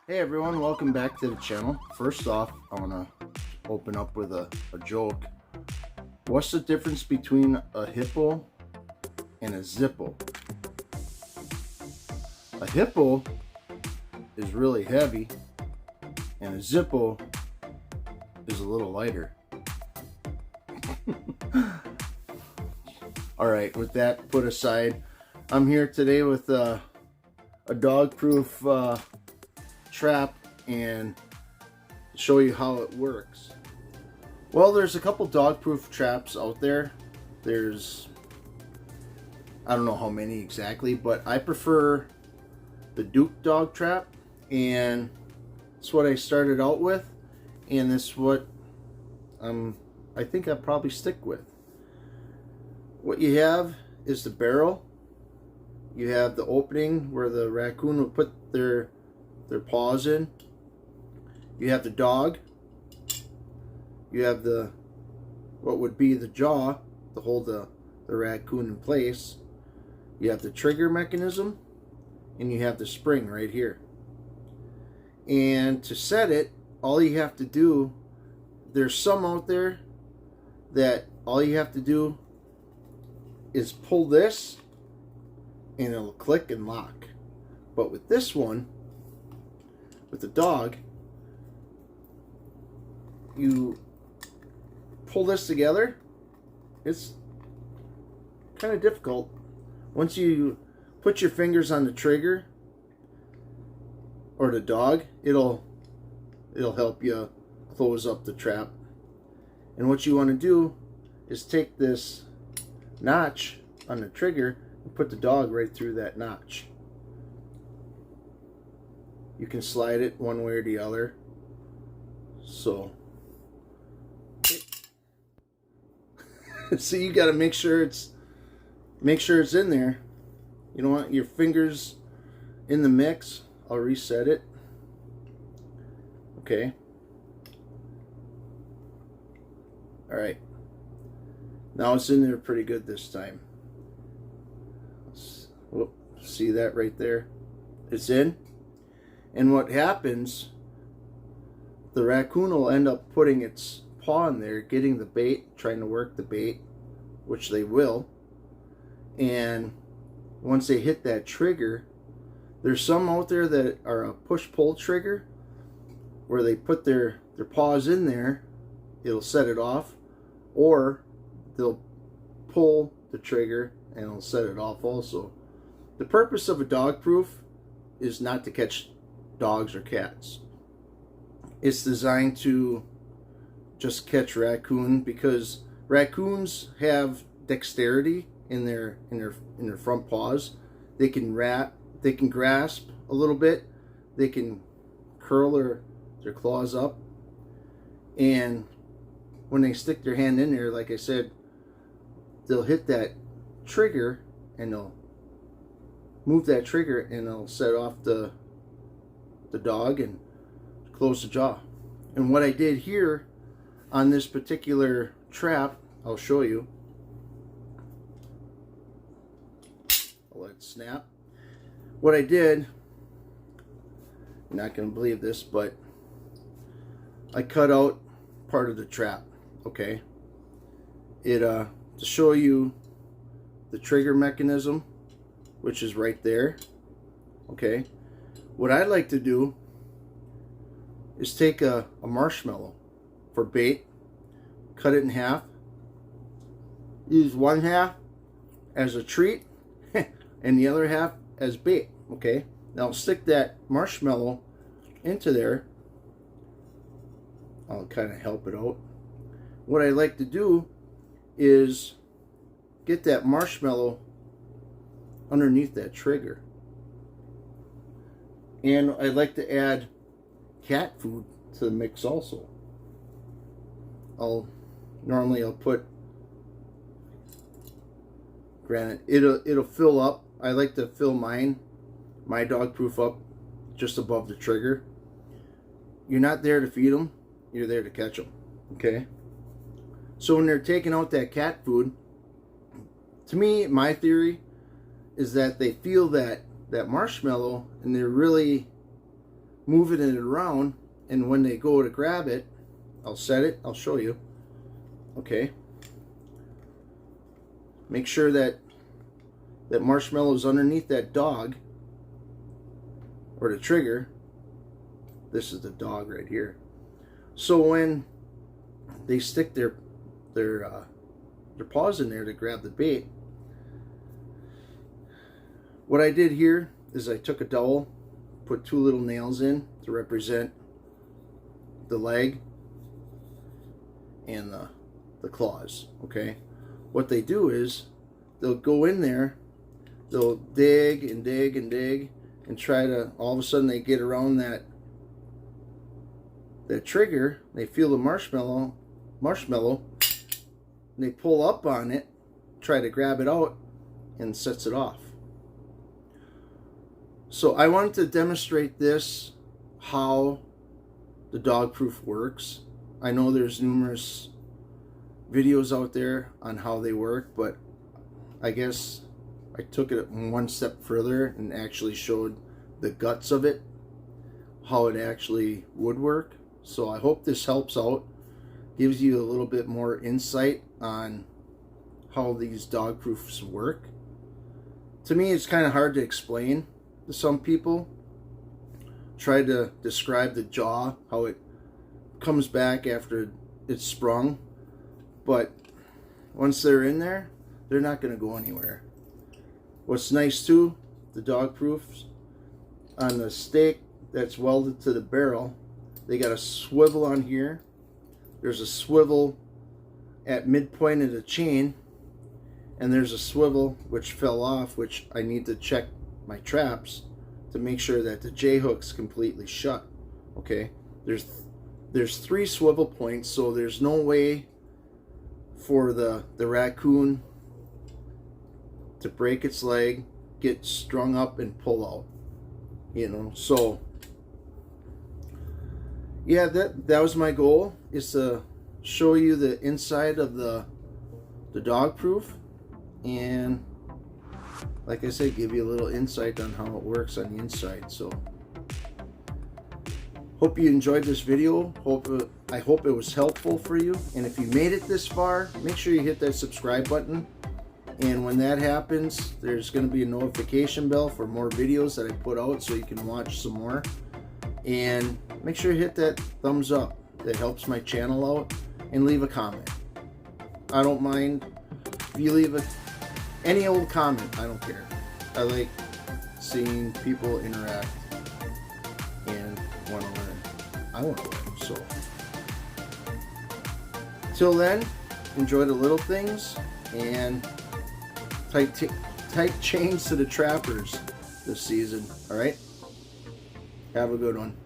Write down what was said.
Hey everyone, welcome back to the channel. First off, I want to open up with a joke. What's the difference between a hippo and a zippo? A hippo is really heavy and a zippo is a little lighter. Alright, with that put aside, I'm here today with a dog-proof trap and show you how it works. Well, there's a couple dog-proof traps out there. I don't know how many exactly, but I prefer the Duke dog trap, and it's what I started out with, and it's what I think I'll probably stick with. What you have is the barrel. You have the opening where the raccoon will put their paws in. You have the dog. You have what would be the jaw to hold the raccoon in place. You have the trigger mechanism, and you have the spring right here. And to set it, all you have to do, there's some out there that all you have to do is pull this and it'll click and lock. But with this one, with the dog, you pull this together. It's kind of difficult. Once you put your fingers on the trigger or the dog, it'll help you close up the trap. And what you want to do is take this notch on the trigger and put the dog right through that notch. You can slide it one way or the other. So so you got to make sure it's in there. You don't want your fingers in the mix. I'll reset it. Okay. All right. Now it's in there pretty good this time. Whoop, see that right there? It's in. And what happens, the raccoon will end up putting its paw in there, getting the bait, trying to work the bait, which they will. And once they hit that trigger, there's some out there that are a push-pull trigger, where they put their paws in there, it'll set it off, or they'll pull the trigger and it'll set it off also. The purpose of a dog proof is not to catch dogs or cats. It's designed to just catch raccoon, because raccoons have dexterity in their front paws. They can grasp a little bit. They can curl their claws up, and when they stick their hand in there, like I said, they'll hit that trigger and they'll move that trigger and they'll set off the dog and close the jaw. And what I did here on this particular trap, I'll show you. I'll let it snap. What I did, you're not going to believe this, but I cut out part of the trap. Okay, to show you the trigger mechanism, which is right there. Okay, what I'd like to do is take a marshmallow for bait, cut it in half, use one half as a treat and the other half as bait. Okay, now stick that marshmallow into there. I'll kind of help it out. What I like to do is get that marshmallow underneath that trigger. And I like to add cat food to the mix also. Normally I'll put, granted it'll fill up. I like to fill my dog proof up just above the trigger. You're not there to feed them, you're there to catch them. Okay, so when they're taking out that cat food, to me, my theory is that they feel that marshmallow and they're really moving it around, and when they go to grab it, I'll set it, I'll show you. Okay. Make sure that that marshmallow is underneath that dog, or the trigger. This is the dog right here. So when they stick their paws in there to grab the bait, what I did here is I took a dowel, put 2 little nails in to represent the leg and the claws. Okay, what they do is they'll go in there, they'll dig and dig and dig and try to, all of a sudden they get around that trigger, they feel the marshmallow, and they pull up on it, try to grab it out, and sets it off. So I wanted to demonstrate this, how the dog proof works. I know there's numerous videos out there on how they work, but I guess I took it one step further and actually showed the guts of it, how it actually would work. So I hope this helps out, gives you a little bit more insight on how these dog proofs work. To me, it's kind of hard to explain to some people. Try to describe the jaw, how it comes back after it's sprung, but once they're in there, they're not going to go anywhere. What's nice too, the dog proofs, on the stake that's welded to the barrel, they got a swivel on here. There's a swivel at midpoint of the chain, and there's a swivel which fell off, which I need to check my traps to make sure that the J-hook's completely shut. Okay, there's 3 swivel points, so there's no way for the raccoon to break its leg, get strung up, and pull out. You know, so yeah, that was my goal, is to show you the inside of the dog proof, and like I said, give you a little insight on how it works on the inside. So hope you enjoyed this video. I hope it was helpful for you, and if you made it this far, make sure you hit that subscribe button, and when that happens, there's going to be a notification bell for more videos that I put out, so you can watch some more. And make sure you hit that thumbs up, that helps my channel out, and leave a comment. I don't mind if you leave any old comment, I don't care. I like seeing people interact and want to learn. I want to learn. So till then, enjoy the little things, and tight chains to the trappers this season. All right, have a good one.